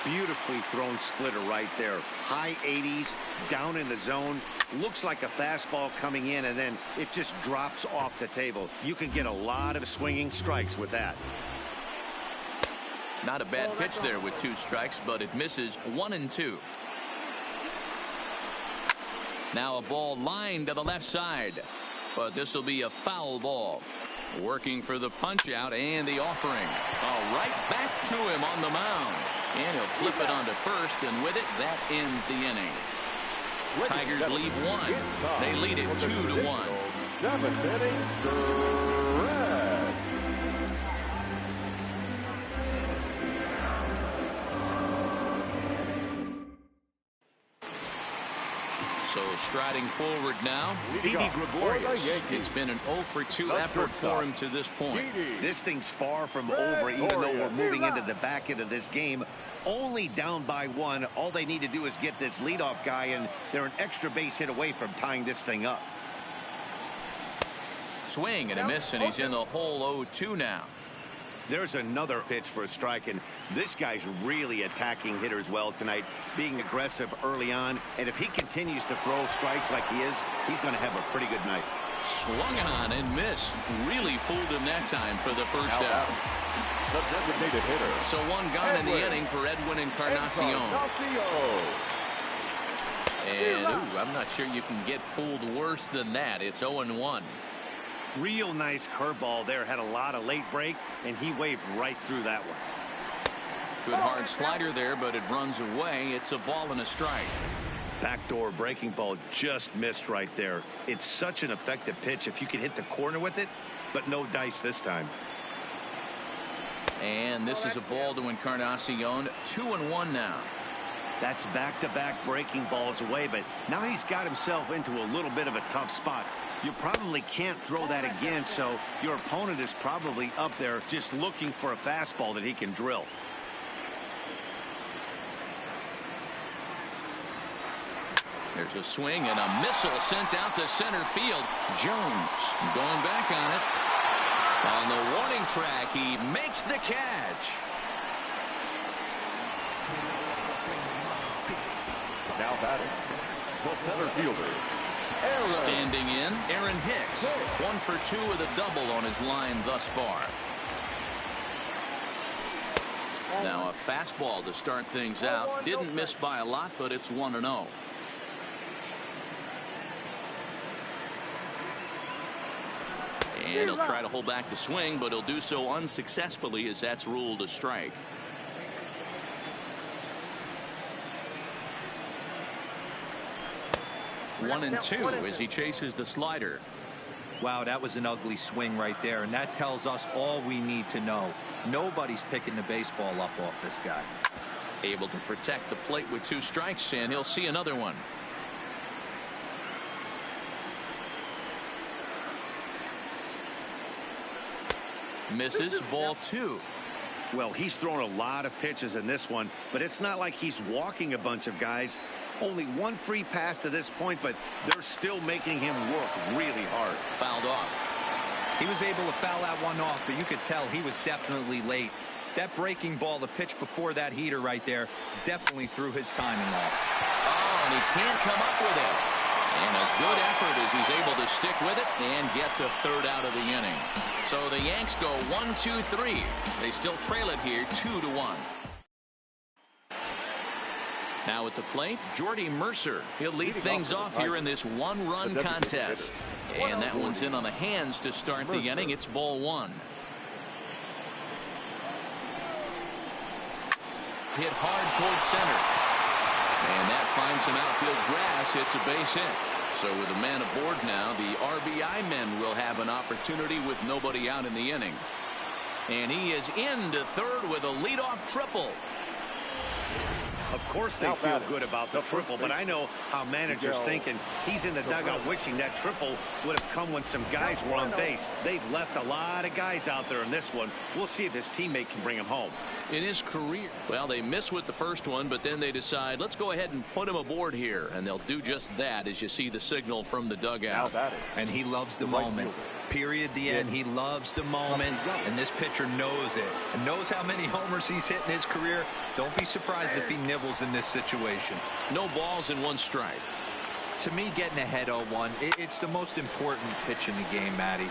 Speaker 2: Beautifully thrown splitter right there. High 80s, down in the zone. Looks like a fastball coming in, and then it just drops off the table. You can get a lot of swinging strikes with that.
Speaker 1: Not a bad pitch there with 2 strikes, but it misses 1-2. Now a ball lined to the left side, but this will be a foul ball. Working for the punch out and the offering. Right back to him on the mound. And he'll flip it onto first, and with it, that ends the inning. Tigers lead 1. They lead it 2-1.
Speaker 4: 7th inning, stretch.
Speaker 1: So striding forward now, Didi Gregorius. It's been an 0-for-2 effort for him to this point.
Speaker 2: This thing's far from over, even though we're moving into the back end of this game. Only down by 1. All they need to do is get this leadoff guy, and they're an extra base hit away from tying this thing up.
Speaker 1: Swing and a miss, and he's in the hole 0-2 now.
Speaker 2: There's another pitch for a strike, and this guy's really attacking hitters well tonight, being aggressive early on. And if he continues to throw strikes like he is, he's going to have a pretty good night.
Speaker 1: Swung on and missed. Really fooled him that time for the first out.
Speaker 4: The designated hitter.
Speaker 1: So 1 gone in the inning for Edwin Encarnacion. And I'm not sure you can get fooled worse than that. It's 0-1.
Speaker 2: Real nice curveball there. Had a lot of late break, and he waved right through that one.
Speaker 1: Good hard slider there, but it runs away. It's a ball and a strike.
Speaker 2: Backdoor breaking ball just missed right there. It's such an effective pitch if you can hit the corner with it, but no dice this time.
Speaker 1: And this is a ball to Encarnacion. 2-1 now.
Speaker 2: That's back-to-back breaking balls away, but now he's got himself into a little bit of a tough spot. You probably can't throw that again, so your opponent is probably up there just looking for a fastball that he can drill.
Speaker 1: There's a swing and a missile sent out to center field. Jones going back on it. On the warning track, he makes the catch.
Speaker 4: Now batting, the center fielder, Aaron.
Speaker 1: Standing in, Aaron Hicks. 1 for 2 with a double on his line thus far. Now a fastball to start things out. Didn't miss by a lot, but it's 1-0. And he'll try to hold back the swing, but he'll do so unsuccessfully as that's ruled a strike. One and two as he chases the slider.
Speaker 3: Wow, that was an ugly swing right there, and that tells us all we need to know. Nobody's picking the baseball up off this guy.
Speaker 1: Able to protect the plate with 2 strikes, and he'll see another one. Misses, ball 2.
Speaker 2: Well, he's thrown a lot of pitches in this one, but it's not like he's walking a bunch of guys. Only 1 free pass to this point, but they're still making him work really hard.
Speaker 1: Fouled off.
Speaker 3: He was able to foul that one off, but you could tell he was definitely late. That breaking ball, the pitch before that heater right there, definitely threw his timing off.
Speaker 1: Oh, and he can't come up with it. And a good effort as he's able to stick with it and get the 3rd out of the inning. So the Yanks go 1-2-3. They still trail it here 2-1. Now at the plate, Jordy Mercer. He'll lead things off here in this 1-run contest. And that one's in on the hands to start the inning. It's ball 1. Hit hard towards center. And that finds some outfield grass. It's a base hit. So with a man aboard now, the RBI men will have an opportunity with nobody out in the inning. And he is into third with a leadoff triple.
Speaker 2: Of course they feel good about the triple, but I know how managers think, and he's in the dugout wishing that triple would have come when some guys were on base. They've left a lot of guys out there in this one. We'll see if his teammate can bring him home.
Speaker 1: In his career, well, they miss with the first one, but then they decide, let's go ahead and put him aboard here, and they'll do just that as you see the signal from the dugout.
Speaker 3: And he loves the moment. Period. The end. He loves the moment, and this pitcher knows it and knows how many homers he's hit in his career. Don't be surprised if he nibbles in this situation.
Speaker 1: No balls and one strike.
Speaker 3: To me, getting ahead 0-1, it's the most important pitch in the game, Matty.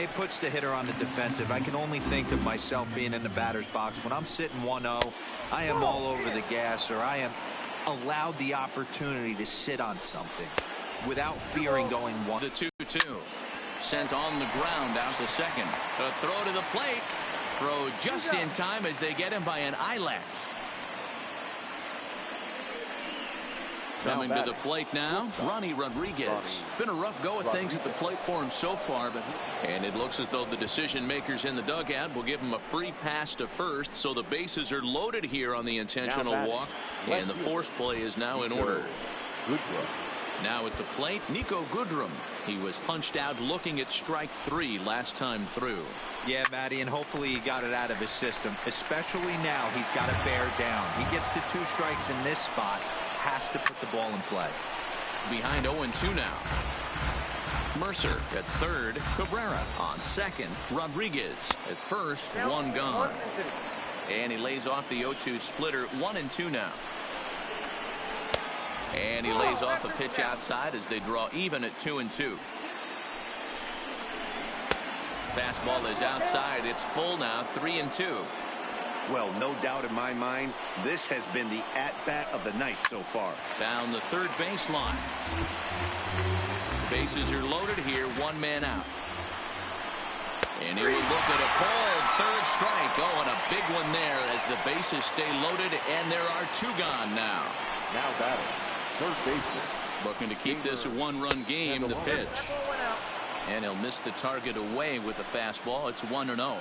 Speaker 3: It puts the hitter on the defensive. I can only think of myself being in the batter's box. When I'm sitting 1-0, I am all over the gas, or I am allowed the opportunity to sit on something without fearing going 1-2.
Speaker 1: Sent on the ground out to second. A throw to the plate. Throw just in time as they get him by an eyelash. Coming to the plate now, Ronnie Rodriguez. Been a rough go of things at the plate for him so far, and it looks as though the decision makers in the dugout will give him a free pass to first, so the bases are loaded here on the intentional walk, and the force play is now in order. Now at the plate, Nico Goodrum. He was punched out looking at strike 3 last time through.
Speaker 3: Yeah, Matty, and hopefully he got it out of his system. Especially now, he's got to bear down. He gets the 2 strikes in this spot. Has to put the ball in play.
Speaker 1: Behind 0-2 now. Mercer at third. Cabrera on second. Rodriguez at first. One gone. And he lays off the 0-2 splitter. 1-2 now. And he lays off a pitch outside as they draw even at 2-2. Fastball is outside. It's full now. 3-2.
Speaker 2: Well, no doubt in my mind, this has been the at-bat of the night so far.
Speaker 1: Down the third baseline. Bases are loaded here. One man out. And he will look at a pulled third strike. Oh, and a big one there as the bases stay loaded, and there are 2 gone now.
Speaker 4: Now batting, third baseman.
Speaker 1: Looking to keep this a 1-run game. The pitch. And he'll miss the target away with the fastball. It's 1-0.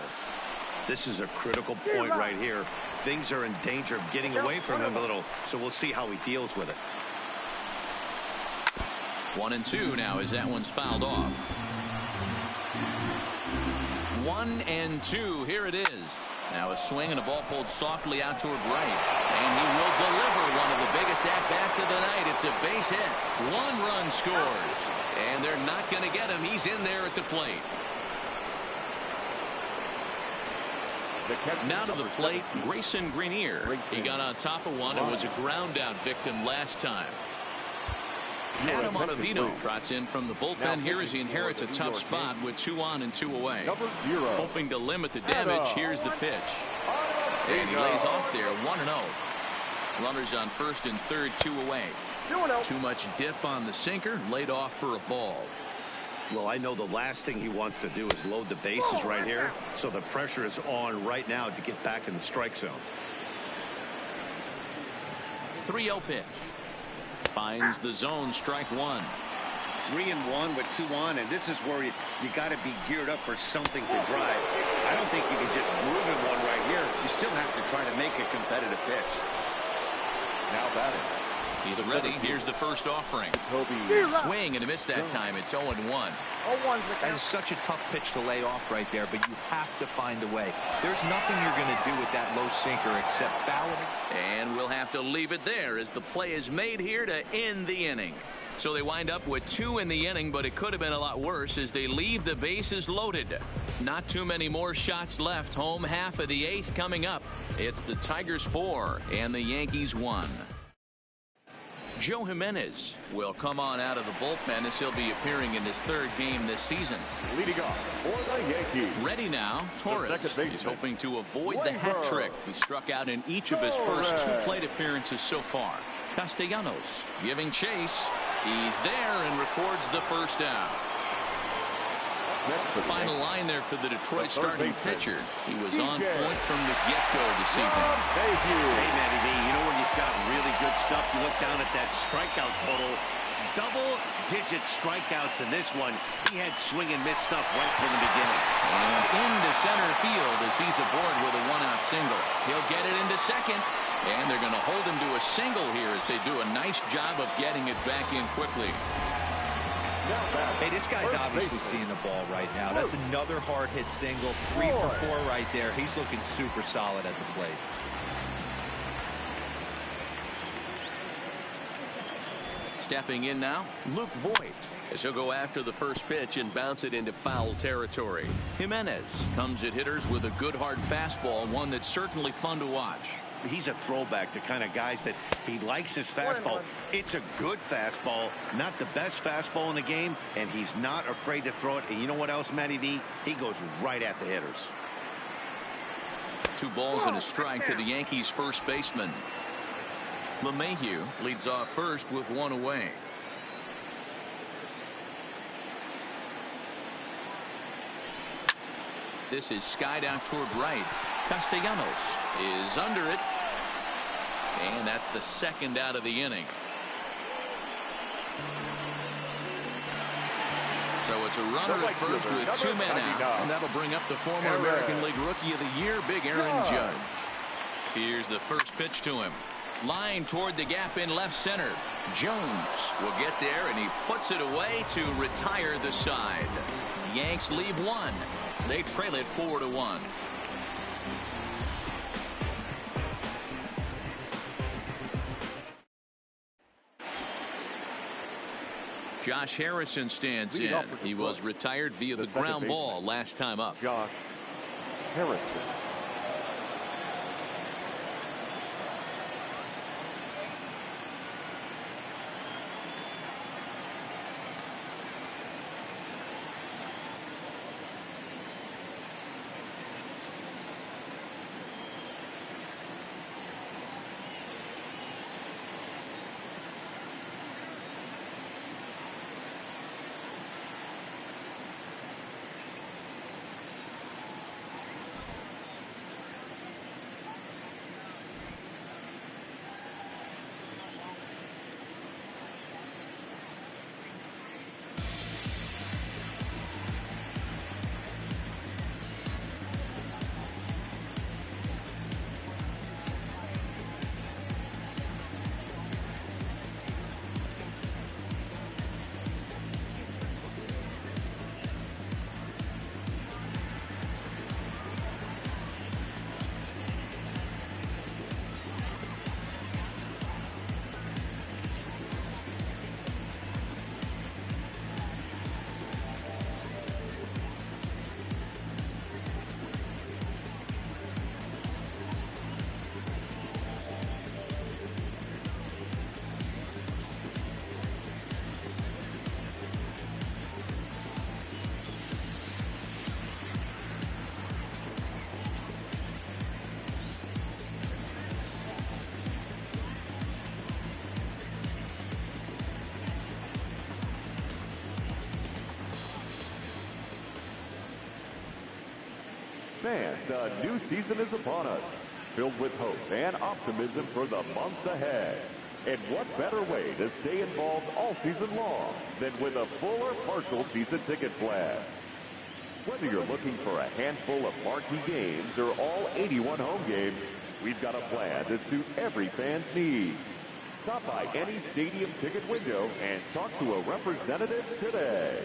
Speaker 2: This is a critical point right here. Things are in danger of getting away from him a little, so we'll see how he deals with it.
Speaker 1: 1-2 now as that one's fouled off. 1-2. Here it is. Now a swing and a ball pulled softly out toward right. And he will deliver one of the biggest at-bats of the night. It's a base hit. 1 run scores. And they're not going to get him. He's in there at the plate. Now to the plate, Grayson Greenier. He got on top of one and was a ground out victim last time. Adam Ottavino trots in from the bullpen here as he inherits a tough spot with 2 on and 2 away. Hoping to limit the damage. Here's the pitch. And he lays off there. 1-0. Runners on first and third, 2 away. Too much dip on the sinker. Laid off for a ball.
Speaker 2: Well, I know the last thing he wants to do is load the bases right here, so the pressure is on right now to get back in the strike zone.
Speaker 1: 3-0 pitch. Finds the zone, strike 1.
Speaker 2: 3-1 with 2 on, and this is where you got to be geared up for something to drive. I don't think you can just move in one right here. You still have to try to make a competitive pitch.
Speaker 4: Now batting.
Speaker 1: He's ready. Here's the first offering. Swing and a miss that time. It's 0-1.
Speaker 3: That is such a tough pitch to lay off right there, but you have to find a way. There's nothing you're going to do with that low sinker except foul it.
Speaker 1: And we'll have to leave it there as the play is made here to end the inning. So they wind up with 2 in the inning, but it could have been a lot worse as they leave the bases loaded. Not too many more shots left. Home half of the 8th coming up. It's the Tigers 4 and the Yankees 1. Joe Jimenez will come on out of the bullpen as he'll be appearing in his 3rd game this season.
Speaker 4: Leading off for the Yankees.
Speaker 1: Ready now, Torres is hoping to avoid the hat trick. He struck out in each of his first 2 plate appearances so far. Castellanos giving chase. He's there and records the first down. The final line there for the Detroit starting pitcher. He was on point from the get-go this evening.
Speaker 2: Hey, Matty V, you know when you've got really good stuff, you look down at that strikeout total, double-digit strikeouts in this one. He had swing and miss stuff right from the beginning.
Speaker 1: And into center field as he's aboard with a one-out single. He'll get it into second. And they're going to hold him to a single here as they do a nice job of getting it back in quickly.
Speaker 3: Hey, this guy's obviously seeing the ball right now. That's another hard hit single. 3 for 4 right there. He's looking super solid at the plate.
Speaker 1: Stepping in now, Luke Voigt, as he'll go after the first pitch and bounce it into foul territory. Jimenez comes at hitters with a good hard fastball, one that's certainly fun to watch.
Speaker 2: He's a throwback to kind of guys that he likes his fastball. It's a good fastball, not the best fastball in the game, and he's not afraid to throw it. And you know what else, Matty D? He goes right at the hitters.
Speaker 1: 2 balls and a strike to the Yankees first baseman. LeMahieu leads off first with 1 away. This is skied out toward right. Castellanos is under it. And that's the second out of the inning. So it's a runner at first with 2 men out. And that'll bring up the former American League Rookie of the Year, Big Aaron Judge. Here's the first pitch to him. Line toward the gap in left center. Jones will get there, and he puts it away to retire the side. The Yanks leave 1. They trail it 4-1. Josh Harrison stands in. He was retired via the ground ball last time up.
Speaker 4: Josh Harrison. Fans, a new season is upon us, filled with hope and optimism for the months ahead. And what better way to stay involved all season long than with a full or partial season ticket plan? Whether you're looking for a handful of marquee games or all 81 home games, we've got a plan to suit every fan's needs. Stop by any stadium ticket window and talk to a representative today.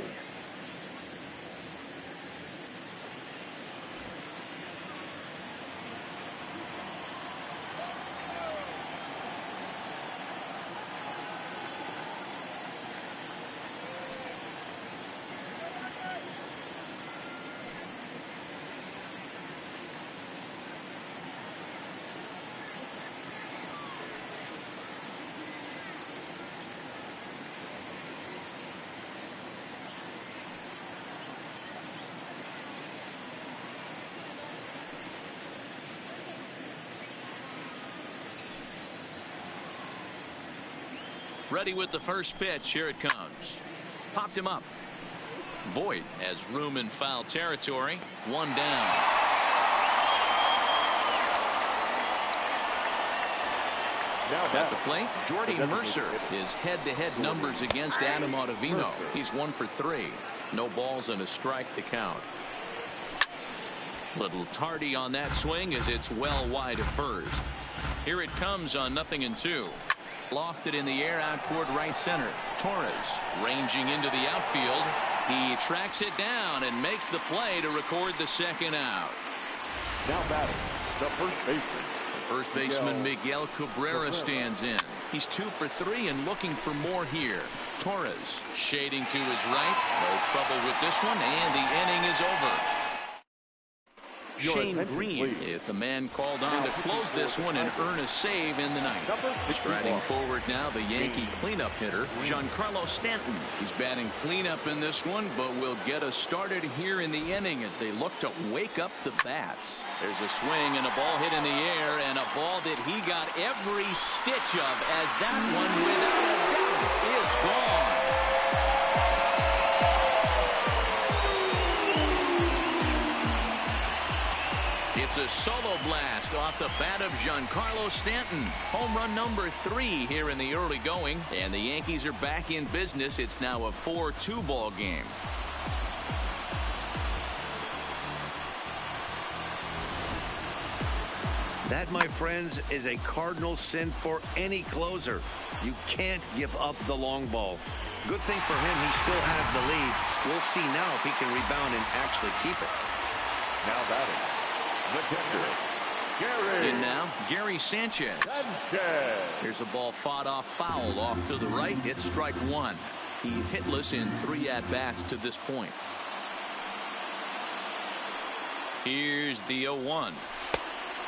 Speaker 1: Ready with the first pitch. Here it comes. Popped him up. Voigt has room in foul territory. 1 down. At the plate, Jordy Mercer. His head-to-head numbers against Adam Ottavino. He's 1 for 3. No balls and a strike to count. Little tardy on that swing as it's well wide of first. Here it comes on 0-2. Lofted in the air out toward right center. Torres ranging into the outfield. He tracks it down and makes the play to record the second out.
Speaker 4: Now batting, the first baseman.
Speaker 1: The first baseman Miguel Cabrera stands in. He's 2 for 3 and looking for more here. Torres shading to his right. No trouble with this one, and the inning is over. Shane Green is the man called on to close this one and earn a save in the ninth. Striding forward now, the Yankee cleanup hitter, Giancarlo Stanton. He's batting cleanup in this one, but will get us started here in the inning as they look to wake up the bats. There's a swing and a ball hit in the air, and a ball that he got every stitch of, as that one, without a doubt, is gone. It's a solo blast off the bat of Giancarlo Stanton. Home run number 3 here in the early going, and the Yankees are back in business. It's now a 4-2 ball game.
Speaker 2: That, my friends, is a cardinal sin for any closer. You can't give up the long ball. Good thing for him, he still has the lead. We'll see now if he can rebound and actually keep it.
Speaker 4: Now batting, the catcher, Gary.
Speaker 1: In now, Gary Sanchez. Here's a ball fought off foul off to the right. It's strike 1. He's hitless in 3 at-bats to this point. Here's the 0-1.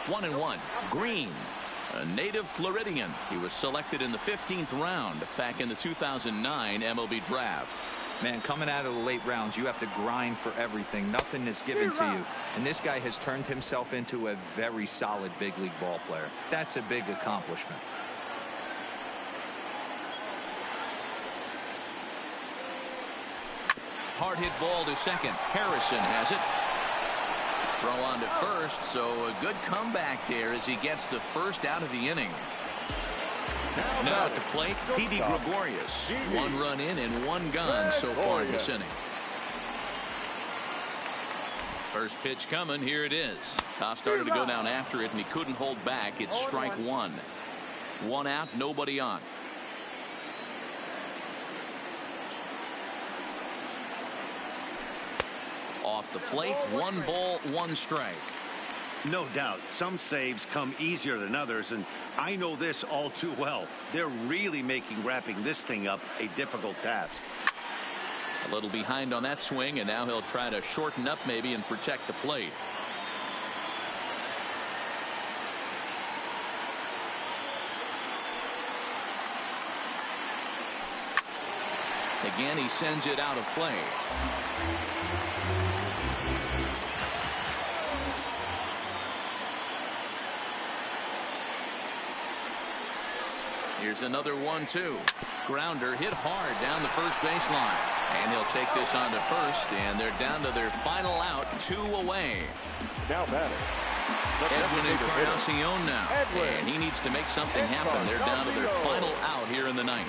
Speaker 1: 1-1. Green, a native Floridian. He was selected in the 15th round back in the 2009 MLB draft.
Speaker 3: Man, coming out of the late rounds, you have to grind for everything. Nothing is given to you. And this guy has turned himself into a very solid big league ball player. That's a big accomplishment.
Speaker 1: Hard hit ball to second. Harrison has it. Throw on to first, so a good comeback there as he gets the first out of the inning. Now at the plate, Didi Gregorius. 1 run in and 1 gone so far in this inning. First pitch coming. Here it is. Toss started to go down after it, and he couldn't hold back. It's strike 1. 1 out, nobody on. Off the plate, 1 ball, 1 strike.
Speaker 2: No doubt, some saves come easier than others, and I know this all too well. They're really making wrapping this thing up a difficult task.
Speaker 1: A little behind on that swing, and now he'll try to shorten up maybe and protect the plate. Again, he sends it out of play. Here's another 1-2. Grounder hit hard down the first baseline. And he'll take this on to first, and they're down to their final out, 2 away.
Speaker 4: Now batting,
Speaker 1: Edwin Encarnacion now. And he needs to make something happen. They're down to their final out here in the ninth.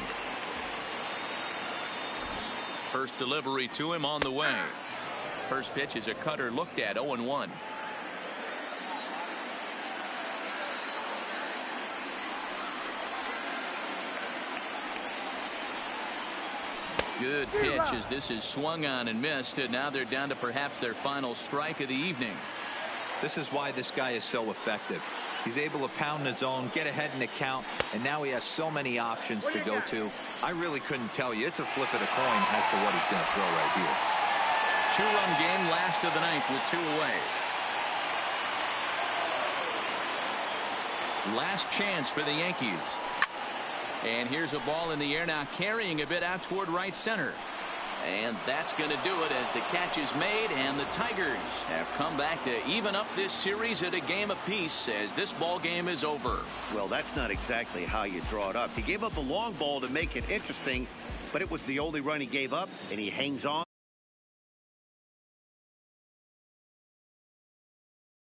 Speaker 1: First delivery to him on the way. First pitch is a cutter looked at, 0-1. Good pitch as this is swung on and missed, and now they're down to perhaps their final strike of the evening.
Speaker 3: This is why this guy is so effective. He's able to pound the zone, get ahead in the count, and now he has so many options to go to. I really couldn't tell you. It's a flip of the coin as to what he's going to throw right here.
Speaker 1: 2-run game, last of the ninth with 2 away. Last chance for the Yankees. And here's a ball in the air now, carrying a bit out toward right center. And that's going to do it as the catch is made, and the Tigers have come back to even up this series at a game apiece as this ball game is over.
Speaker 2: Well, that's not exactly how you draw it up. He gave up a long ball to make it interesting, but it was the only run he gave up, and he hangs on.